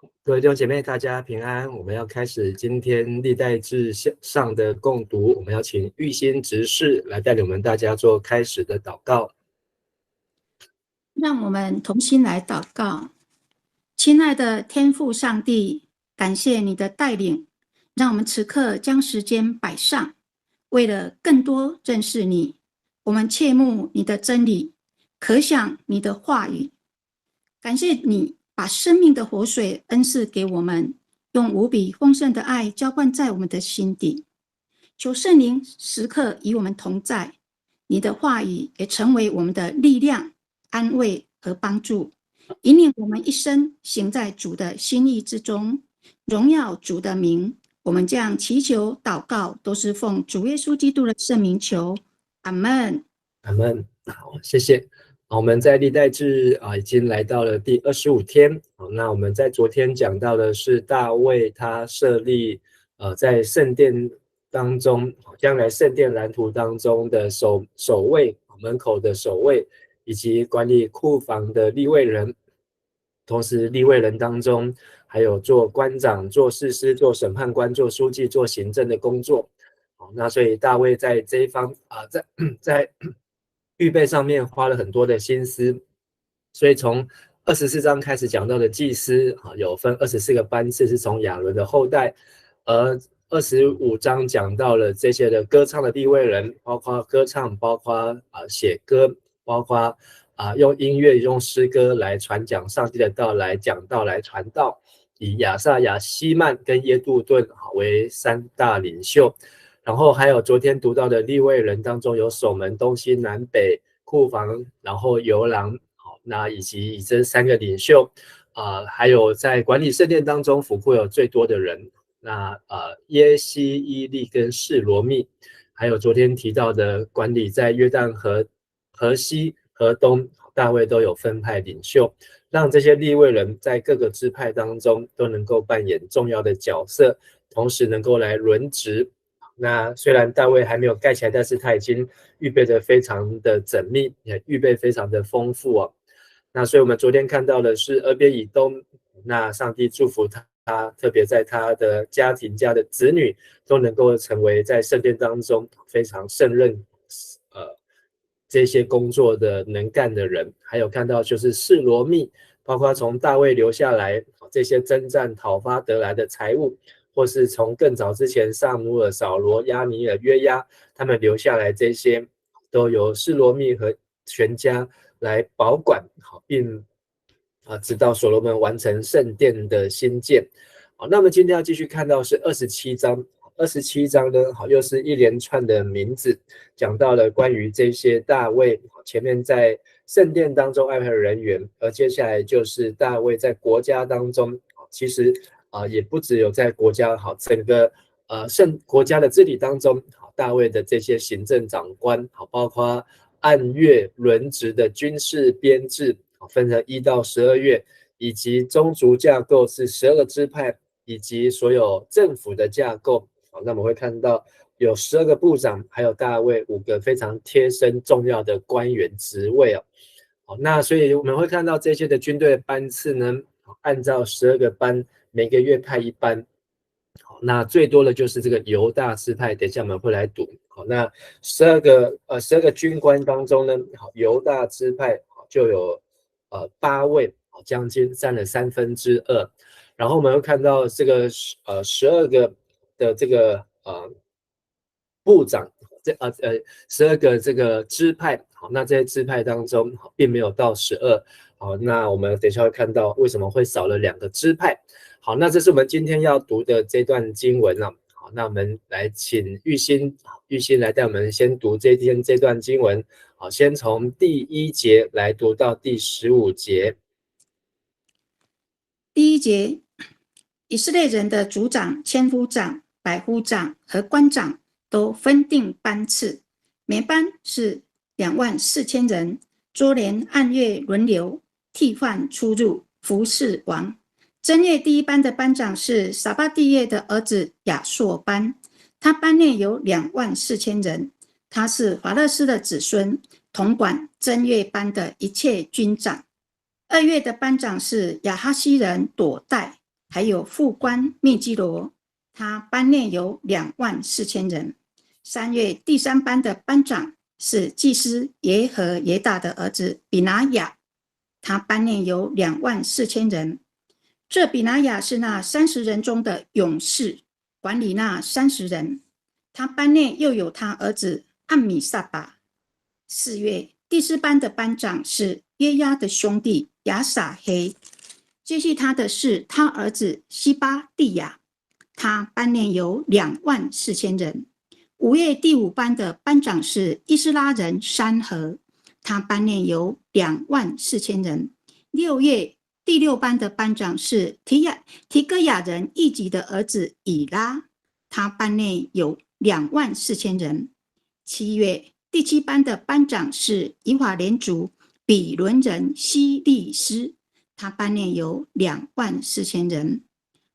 各位弟兄姐妹，大家平安。我们要开始今天历代志上的共读，我们要请玉心执事来带领我们大家做开始的祷告。让我们同心来祷告。亲爱的天父上帝，感谢你的带领，让我们此刻将时间摆上，为了更多认识你，我们切慕你的真理，可想你的话语。感谢你把生命的活水恩赐给我们，用无比丰盛的爱浇灌在我们的心底。求圣灵时刻与我们同在，你的话语也成为我们的力量、安慰和帮助，引领我们一生行在主的心意之中，荣耀主的名。我们这样祈求祷告，都是奉主耶稣基督的圣名求，阿们。阿们。好，谢谢。我们在历代志已经来到了第25天。那我们在昨天讲到的是大卫他设立在圣殿当中，将来圣殿蓝图当中的守卫门口的守卫，以及管理库房的利未人。同时利未人当中还有做官长、做士师、做审判官、做书记、做行政的工作。那所以大卫在这一方在预备上面花了很多的心思。所以从24章开始讲到的祭司有分24个班次，是从亚伦的后代。而25章讲到了这些的歌唱的利未人，包括歌唱，包括写歌，包括用音乐、用诗歌来传讲上帝的道，来讲道，来传道。以亚萨亚、希曼跟耶杜顿为三大领袖。然后还有昨天读到的利未人当中，有守门、东西南北、库房，然后游廊，那以及这3个领袖。还有在管理圣殿当中，府库有最多的人，那耶西、伊利跟示罗密。还有昨天提到的管理在约旦河西、河东，大卫都有分派领袖，让这些利未人在各个支派当中都能够扮演重要的角色，同时能够来轮值。那虽然大卫还没有盖起来，但是他已经预备得非常的缜密，也预备非常的丰富。那所以我们昨天看到的是俄别以东，那上帝祝福他，特别在他的家庭家的子女都能够成为在圣殿当中非常胜任这些工作的能干的人。还有看到就是示罗密，包括从大卫留下来这些征战讨伐得来的财物，或是从更早之前撒母耳、扫罗、亚尼尔、约押他们留下来，这些都由示罗密和全家来保管，并直到所罗门完成圣殿的新建。那么今天要继续看到是27章。27章呢，又是一连串的名字，讲到了关于这些大卫前面在圣殿当中爱派的人员，而接下来就是大卫在国家当中，其实也不只有在国家整个国家的治理当中，大卫的这些行政长官，包括按月轮值的军事编制，分成1到12月，以及宗族架构是12个支派，以及所有政府的架构。那我们会看到有12个部长，还有大卫5个非常贴身重要的官员职位。那所以我们会看到这些的军队的班次呢，按照12个班，每个月派1班。那最多的就是这个犹大支派，等一下我们会来读。那12个军官当中呢，犹大支派就有8位，将近占了2/3。然后我们会看到这个12个的这个部长，12个这个支派。那这些支派当中并没有到12。那我们等一下会看到为什么会少了2个支派。好，那这是我们今天要读的这段经文。好，那我们来请玉心来带我们先读这段经文。好，先从第1节来读到第15节。第1节，以色列人的族长、千夫长、百夫长和官长都分定班次，每班是24000人，周年按月轮流替换出入，服侍王。正月第1班的班长是撒巴蒂叶的儿子亚硕班，他班内有24000人，他是法勒斯的子孙，统管正月班的一切军长。2月的班长是亚哈西人朵代，还有副官密基罗，他班内有24000人。3月第3班的班长是祭司耶和耶大的儿子比拿雅，他班内有24000人。这比拿雅是那30人中的勇士，管理那30人。他班内又有他儿子暗米撒巴。4月第4班的班长是约押的兄弟亚撒黑，接续他的是他儿子西巴蒂亚，他班内有24000人。5月第5班的班长是伊斯拉人山河，他班内有24000人。6月第6班的班长是提戈亚人义吉的儿子以拉，他班内有24000人。7月第7班的班长是以法莲族比伦人希利斯，他班内有24000人。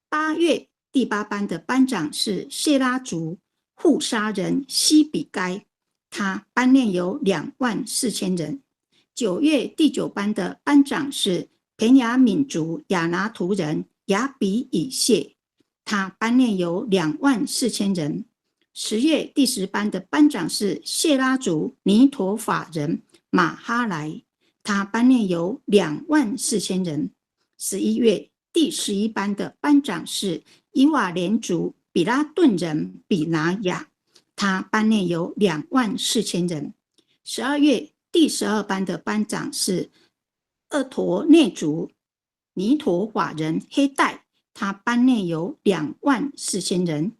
8月第8班的班长是谢拉族户沙人西比该，他班内有24000人。9月第9班的班长是培雅悯族亚拿图人亚比以谢，他班内有24000人。10月第10班的班长是谢拉族尼陀法人马哈莱，他班内有24000人。11月第11班的班长是以瓦莲族比拉顿人比拿雅，他班内有24000人。12月第12班的班长是厄陀内族尼陀法人黑带，他班内有24000人。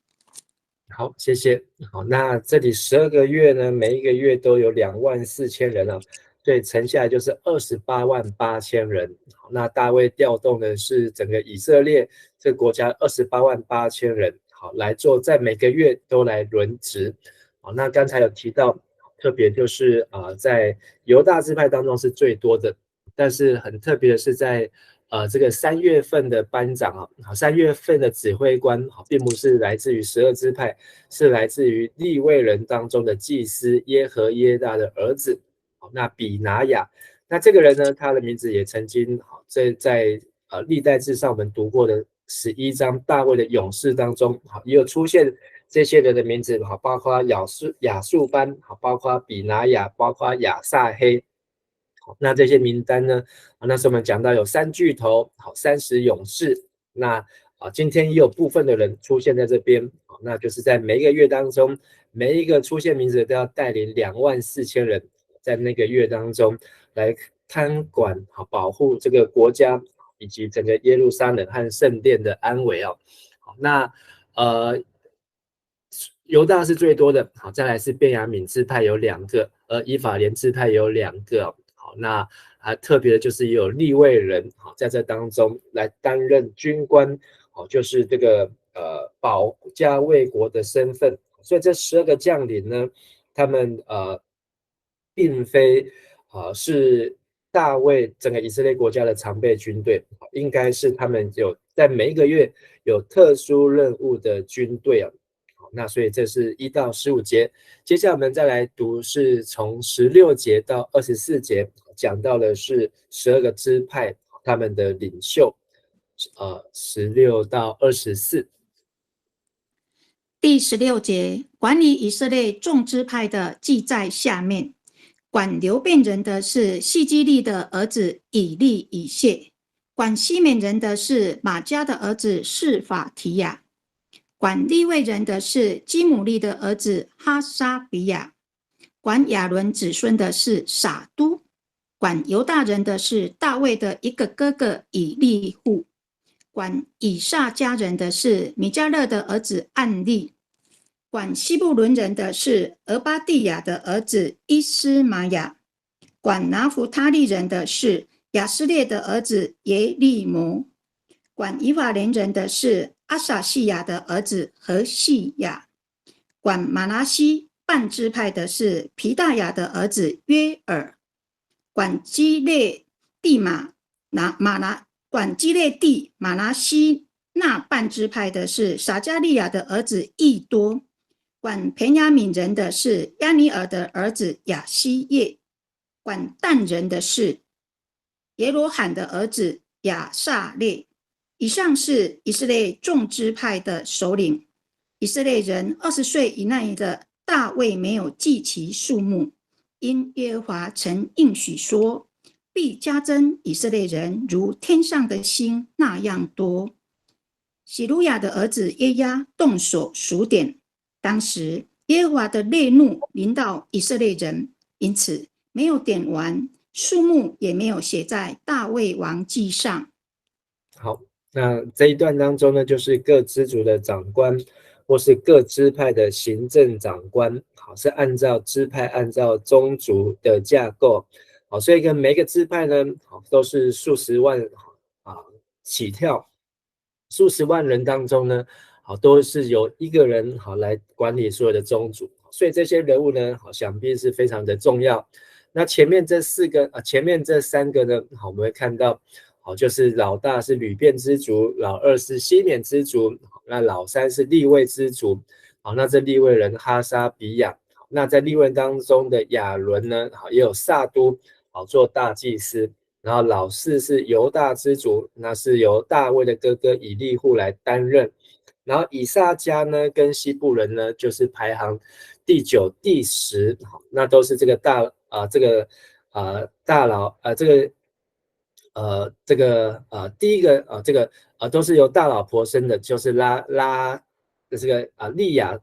好，谢谢。好，那这里12个月呢，每一个月都有24000人啊，所以乘下来就是288000人。好，那大卫调动的是整个以色列这个国家288000人，好，来做在每个月都来轮值。好，那刚才有提到，特别就是在犹大支派当中是最多的，但是很特别的是在这个3月份的班长3月份的指挥官并不是来自于12支派，是来自于利未人当中的祭司耶和耶大的儿子，那比拿雅。那这个人呢，他的名字也曾经在历代志上我们读过的11章大卫的勇士当中也有出现这些人的名字，包括亚述班，包括比拿雅，包括亚撒黑。那这些名单呢，那时候我们讲到有3巨头，30勇士。那今天也有部分的人出现在这边，那就是在每一个月当中，每一个出现名字都要带领24000人，在那个月当中来看管保护这个国家以及整个耶路撒冷和圣殿的安危哦。那犹大是最多的，好，再来是便雅悯支派有2个，以法莲支派有2个。好，那特别的就是也有利未人在这当中来担任军官，就是这个保家卫国的身份。所以这12个将领呢，他们并非是大卫整个以色列国家的常备军队，应该是他们有在每一个月有特殊任务的军队啊。那所以这是1到15节，接下来我们再来读是从16节到24节，讲到的是12个支派他们的领袖，16到24。第16节，管理以色列众支派的记在下面。管流便人的是细基利的儿子以利以谢，管西缅人的是马加的儿子示法提亚，管利未人的是基姆利的儿子哈沙比亚，管亚伦子孙的是撒都，管犹大人的是大卫的一个哥哥以利户，管以撒家人的是米迦勒的儿子暗利，管西布伦人的是俄巴蒂亚的儿子伊斯玛雅，管拿弗他利人的是亚斯列的儿子耶利摩，管以法莲人的是阿撒西亚的儿子何西亚，管马拿西半支派的是皮大雅的儿子约尔，管基列地马拿西那半支派的是撒加利亚的儿子益多，管培雅悯人的是亚尼尔的儿子亚西叶，管但人的是耶罗罕的儿子亚撒列，以上是以色列众支派的首领。以色列人20岁以内的大卫没有计其数目，因耶和华曾应许说，必加增以色列人如天上的星那样多。喜鲁雅的儿子耶押动手数点，当时耶和华的烈怒临到以色列人，因此没有点完，数目也没有写在大卫王记上。好，那这一段当中呢，就是各支族的长官，或是各支派的行政长官，好，是按照支派、按照宗族的架构，好，所以跟每个支派呢，好，都是数十万啊起跳，数十万人当中呢，好，都是由一个人好来管理所有的宗族，所以这些人物呢，好，想必是非常的重要。那前面这三个呢，好，我们会看到。好，就是老大是吕遍支族，老二是西缅支族，那老三是利未支族。好，那这利未人哈沙比亚，那在利未人当中的亚伦呢，好也有撒都，好做大祭司。然后老四是犹大支族，那是由大卫的哥哥以利户来担任。然后以萨迦呢跟西布人呢，就是排行第9、第10，好，那都是这个大佬第一个都是由大老婆生的，就是利亚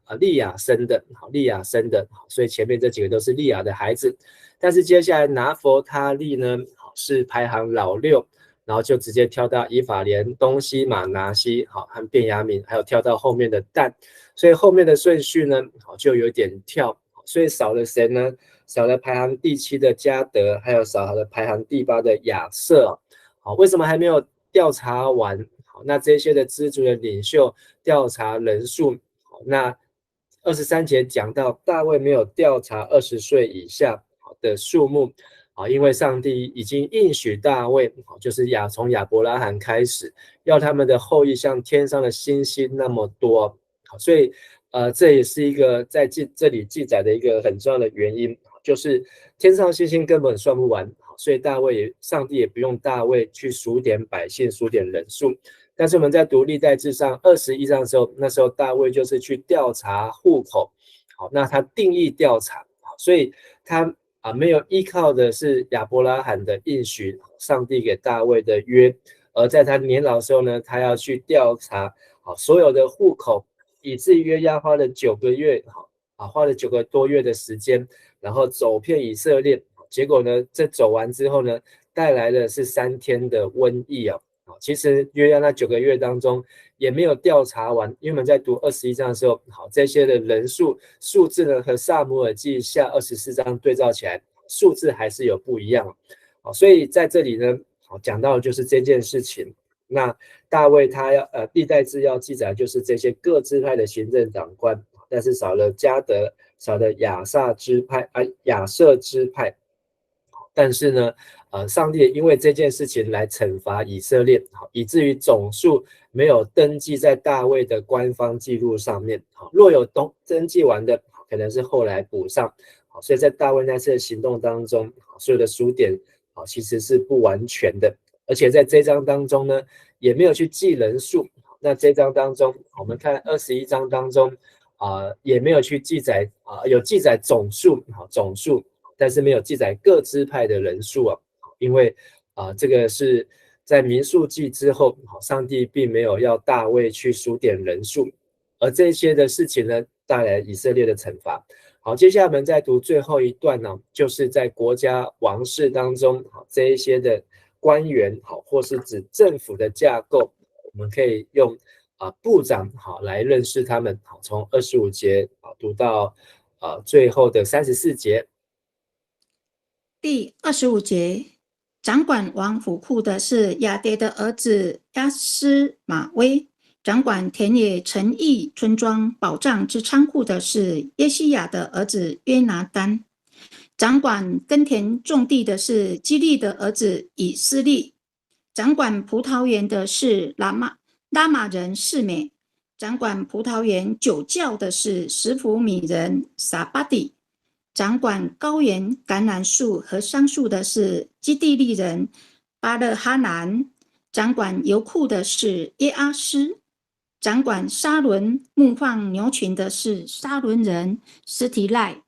生的，好，利亚生的，好，所以前面这几个都是利亚的孩子。但是接下来拿佛他利呢，好，是排行老6，然后就直接跳到以法莲、东西马拿西，好，和便雅悯，还有跳到后面的但，所以后面的顺序呢，好，就有点跳，所以少了谁呢？少了排行第7的加德，还有少了排行第8的亚瑟。好，为什么还没有调查完？好，那这些的支族的领袖调查人数，好，那23节讲到大卫没有调查20岁以下的数目，好，因为上帝已经应许大卫，好，就是从亚伯拉罕开始，要他们的后裔像天上的星星那么多，好，所以这也是一个在这里记载的一个很重要的原因，就是天上星星根本算不完。所以上帝也不用大卫去数点百姓、数点人数。但是我们在读历代志上21章的时候，那时候大卫就是去调查户口，好，那他定义调查，所以他没有依靠的是亚伯拉罕的应许，上帝给大卫的约，而在他年老的时候呢，他要去调查所有的户口，以至于约押花了9个月，花了9个多月的时间，然后走遍以色列。结果呢，这走完之后呢，带来的是3天的瘟疫啊。其实约押那9个月当中也没有调查完，因为我们在读21章的时候，好，这些的人数字呢和撒母耳记下24章对照起来，数字还是有不一样。好，所以在这里呢，好，讲到的就是这件事情。那大卫他历代志要记载就是这些各支派的行政长官，但是少了加德，少了亚瑟支派。但是呢，上帝也因为这件事情来惩罚以色列，以至于总数没有登记在大卫的官方记录上面。若有登记完的，可能是后来补上。所以在大卫那次的行动当中，所有的数点其实是不完全的，而且在这章当中呢，也没有去记人数。那这章当中，我们看21章当中，也没有去记载，有记载总数，但是没有记载各支派的人数啊，因为这个是在民数记之后，上帝并没有要大卫去数点人数，而这些的事情呢，带来以色列的惩罚。好，接下来我们再读最后一段呢，就是在国家王室当中，这一些的官员，或是指政府的架构，我们可以用部长来认识他们。从25节读到最后的34节。第25节，掌管王府库的是亚迭的儿子亚斯马威，掌管田野城邑村庄保障之仓库的是耶西亚的儿子约拿单，掌管耕田种地的是基利的儿子以斯利，掌管葡萄园的是拉玛人示美，掌管葡萄园酒窖的是什弗米人撒巴底，掌管高原橄榄树和桑树的是基地利人巴勒哈南，掌管油库的是耶阿斯，掌管沙伦牧放牛群的是沙伦人斯提赖，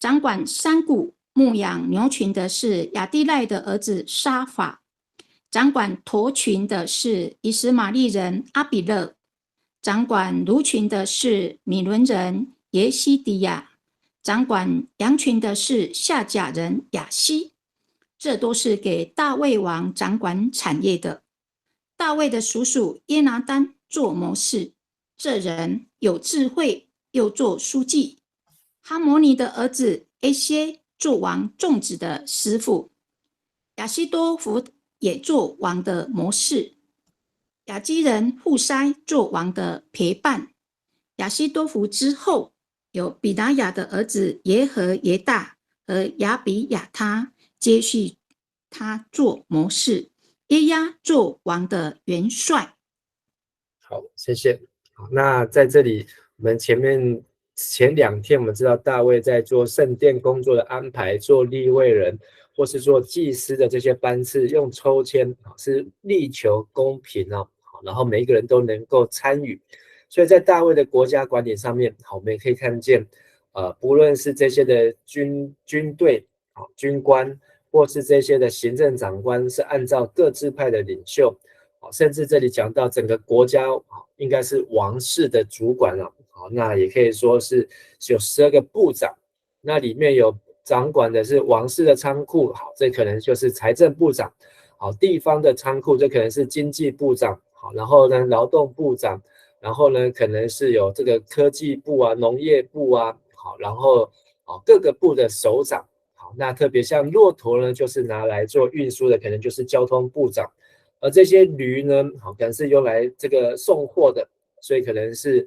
掌管山谷牧养牛群的是亚地赖的儿子沙法，掌管驼群的是以实玛利人阿比勒，掌管驴群的是米伦人耶西迪亚，掌管羊群的是夏甲人亚西。这都是给大卫王掌管产业的。大卫的叔叔耶拿单做谋士，这人有智慧，又做书记。哈摩尼的儿子埃歇做王种植的师傅，亚西多弗也做王的谋士。亚基人户筛做王的陪伴。亚西多弗之后，有比达雅的儿子耶和耶大和亚比亚他接续他做谋士，耶押做王的元帅。好，谢谢。好，那在这里，我们前2天，我们知道大卫在做圣殿工作的安排，做利未人或是做祭司的这些班次，用抽签是力求公平哦，然后每一个人都能够参与。所以在大卫的国家管理上面，好，我们也可以看见，不论是这些的军队、军官，或是这些的行政长官，是按照各支派的领袖，甚至这里讲到整个国家应该是王室的主管了，那也可以说是有12个部长，那里面有掌管的是王室的仓库，好，这可能就是财政部长，好，地方的仓库这可能是经济部长，好，然后呢劳动部长，然后呢可能是有这个科技部啊、农业部啊，好，然后各个部的首长，好，那特别像骆驼呢，就是拿来做运输的，可能就是交通部长。而这些驴呢，好，可能是用来这个送货的，所以可能是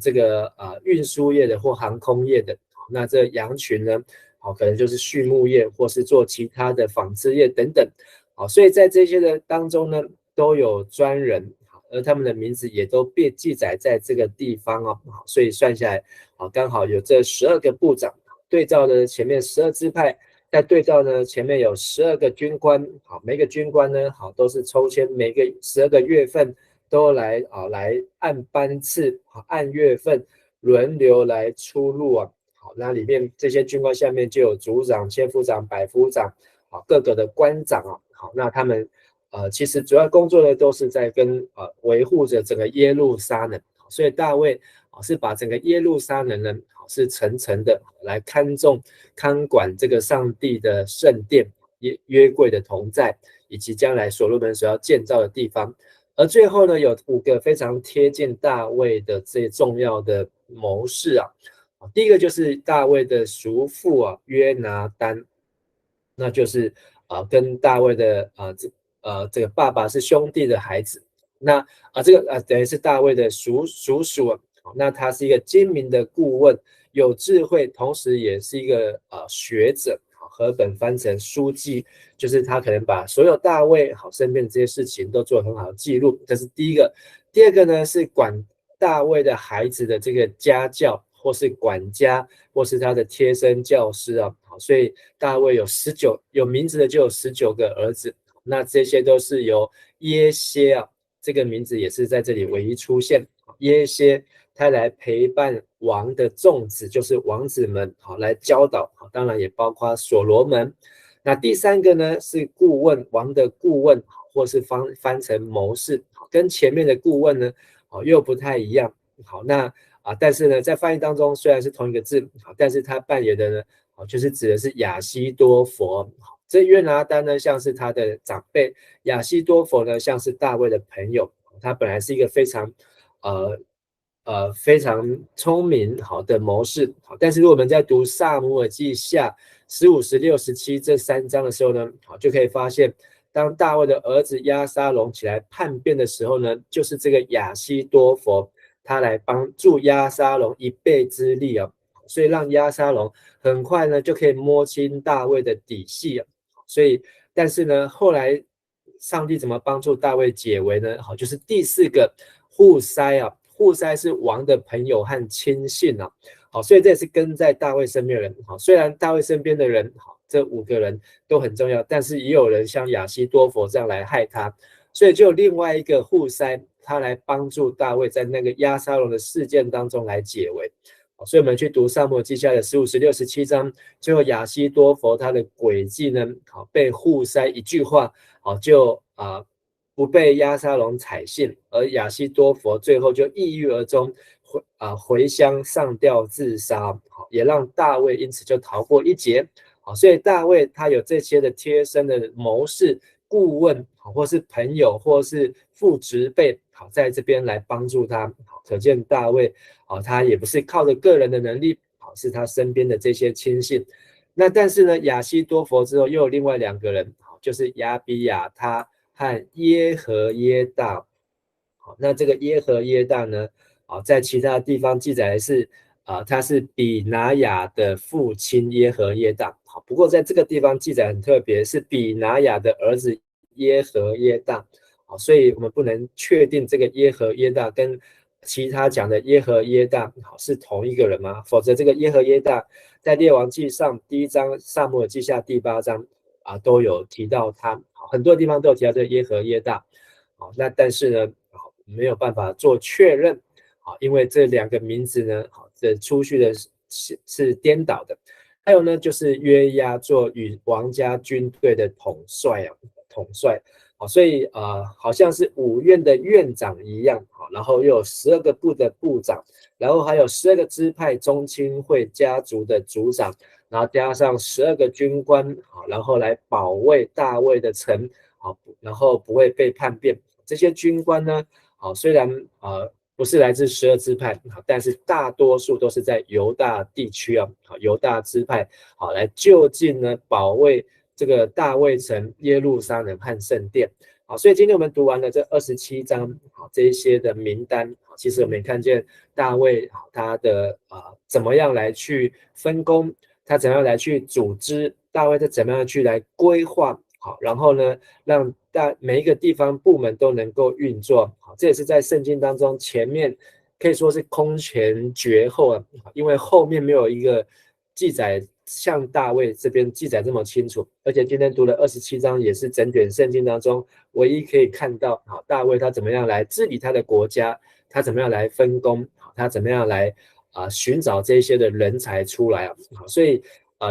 这个运输业的或航空业的。那这羊群呢，好，可能就是畜牧业或是做其他的纺织业等等。好，所以在这些的当中呢，都有专人，而他们的名字也都被记载在这个地方哦。好，所以算下来，好，刚好有这12个部长，对照的前面12支派。再对照呢，前面有12个军官，好，每个军官呢，好，都是抽签，每个12个月份都来按班次，好，按月份轮流来出入啊，好，那里面这些军官下面就有族长、千夫长、百夫长，好，各个的官长啊，好，那他们其实主要工作呢都是在维护着整个耶路撒冷，所以大卫是把整个耶路撒冷呢是层层的来看管这个上帝的圣殿约柜的同在，以及将来所罗门所要建造的地方。而最后呢，有5个非常贴近大卫的这些重要的谋士啊。第一个就是大卫的叔父啊，约拿单，那就是跟大卫的这个爸爸是兄弟的孩子。那这个等于是大卫的叔叔啊。那他是一个精明的顾问，有智慧，同时也是一个学者，和本翻成书记，就是他可能把所有大卫身边的这些事情都做很好的记录，这是第一个。第二个呢是管大卫的孩子的这个家教，或是管家，或是他的贴身教师啊。所以大卫有名字的就有19个儿子，那这些都是由耶歇啊，这个名字也是在这里唯一出现，耶歇。他来陪伴王的众子，就是王子们，好，来教导，当然也包括所罗门。那第3个呢是顾问，王的顾问，或是翻成谋士，跟前面的顾问呢又不太一样。好，那但是呢在翻译当中虽然是同一个字，但是他扮演的呢就是指的是亚西多弗。这约拿单呢像是他的长辈，亚西多弗呢像是大卫的朋友。他本来是一个非常非常聪明好的谋士，但是如果我们在读撒母耳记下15、16、17这3章的时候呢，就可以发现，当大卫的儿子押沙龙起来叛变的时候呢，就是这个亚西多弗他来帮助押沙龙一臂之力啊，所以让押沙龙很快呢就可以摸清大卫的底细啊。所以，但是呢，后来上帝怎么帮助大卫解围呢？好，就是第4个户筛啊。户筛是王的朋友和亲信啊，好，所以这也是跟在大卫身边的人。好，虽然大卫身边的人，好，这5个人都很重要，但是也有人像亚西多弗这样来害他。所以就有另外一个户筛，他来帮助大卫在那个押沙龙的事件当中来解围。所以我们去读撒母耳记下的15、16、17章，最后亚希多弗他的诡计呢，被户筛一句话，就不被押沙龙采信，而亚希多弗最后就抑郁而终，回乡上吊自杀，也让大卫因此就逃过一劫。所以大卫他有这些的贴身的谋士、顾问，或是朋友，或是副职辈，在这边来帮助他。可见大卫他也不是靠着个人的能力，是他身边的这些亲信。那但是呢，亚希多弗之后又有另外2个人，就是亚比亚他和耶和耶大。那这个耶和耶大呢，在其他地方记载的是他是比拿雅的父亲耶和耶大。不过在这个地方记载很特别，是比拿雅的儿子耶和耶大。所以我们不能确定这个耶和耶大跟其他讲的耶和耶大是同一个人吗？否则这个耶和耶大在列王记上1章、撒母耳记下第8章都有提到他，很多地方都有提到这个耶和耶大。那但是呢，没有办法做确认，因为这2个名字呢，这出去的是颠倒的。还有呢，就是约押做与王家军队的统帅。所以好像是5院的院长一样，然后又有12个部的部长，然后还有12个支派中亲会家族的族长，然后加上12个军官，然后来保卫大卫的城，然后不会被叛变。这些军官呢，虽然不是来自12支派，但是大多数都是在犹大地区犹大支派来就近呢保卫这个大卫城、耶路撒冷和圣殿。所以今天我们读完了这27章这一些的名单，其实我们也看见大卫他的怎么样来去分工，他怎么样来去组织，大卫他怎么样去来规划，然后呢让每一个地方部门都能够运作。这也是在圣经当中前面可以说是空前绝后因为后面没有一个记载像大卫这边记载这么清楚，而且今天读了27章也是整卷圣经当中唯一可以看到大卫他怎么样来治理他的国家，他怎么样来分工，他怎么样来寻找这些的人才出来所以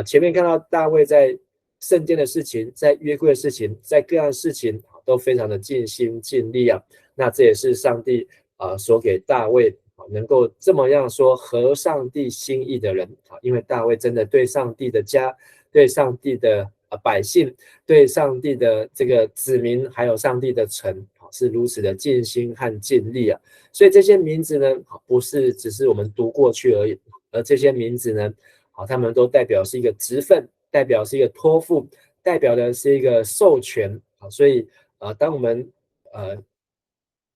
前面看到大卫在圣殿的事情，在约柜的事情，在各样的事情都非常的尽心尽力那这也是上帝所给大卫能够这么样说合上帝心意的人因为大卫真的对上帝的家，对上帝的百姓，对上帝的这个子民，还有上帝的城是如此的尽心和尽力所以这些名字呢，不是只是我们读过去而已，而这些名字呢，他们都代表是一个职分，代表是一个托付，代表的是一个授权所以当我们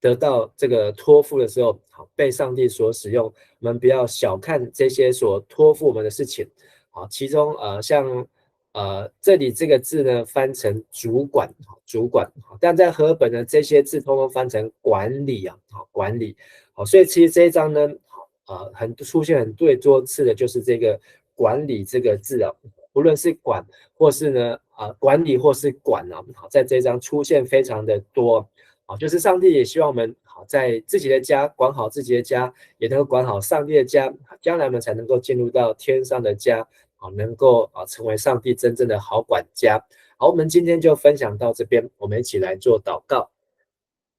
得到这个托付的时候，被上帝所使用，我们不要小看这些所托付我们的事情其中像这里这个字呢翻成主管，但在和本呢这些字通通翻成管理管理所以其实这一章呢出现很多次的就是这个管理这个字无论是管或是呢管理或是管在这一章出现非常的多就是上帝也希望我们在自己的家管好自己的家，也能够管好上帝的家，将来我们才能够进入到天上的家能够成为上帝真正的好管家。好，我们今天就分享到这边，我们一起来做祷告。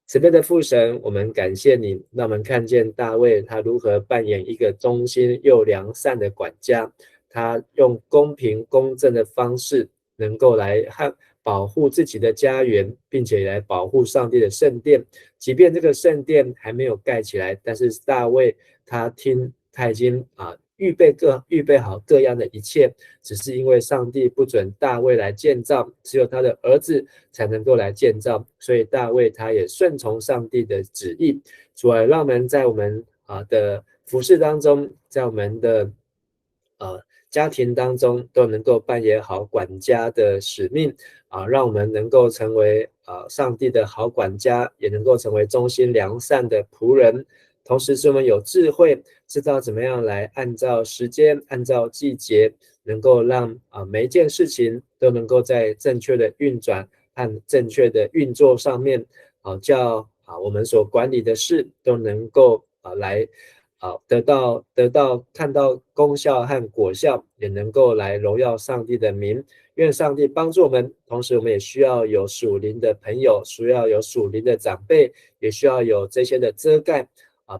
慈悲的父神，我们感谢你，让我们看见大卫他如何扮演一个忠心又良善的管家，他用公平公正的方式能够来保护自己的家园，并且来保护上帝的圣殿。即便这个圣殿还没有盖起来，但是大卫他已经预备好各样的一切，只是因为上帝不准大卫来建造，只有他的儿子才能够来建造，所以大卫他也顺从上帝的旨意。主啊，让我们在我们的服事当中，在我们的家庭当中都能够扮演好管家的使命让我们能够成为上帝的好管家，也能够成为忠心良善的仆人，同时是我们有智慧，知道怎么样来按照时间，按照季节，能够让每一件事情都能够在正确的运转和正确的运作上面叫我们所管理的事都能够来得到看到功效和果效，也能够来荣耀上帝的名。愿上帝帮助我们，同时我们也需要有属灵的朋友，需要有属灵的长辈，也需要有这些的遮盖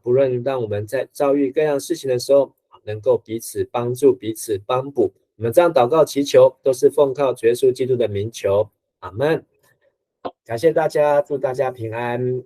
不论让我们在遭遇各样事情的时候，能够彼此帮助，彼此帮补。我们这样祷告祈求，都是奉靠主耶稣基督的名求，阿们。感谢大家，祝大家平安。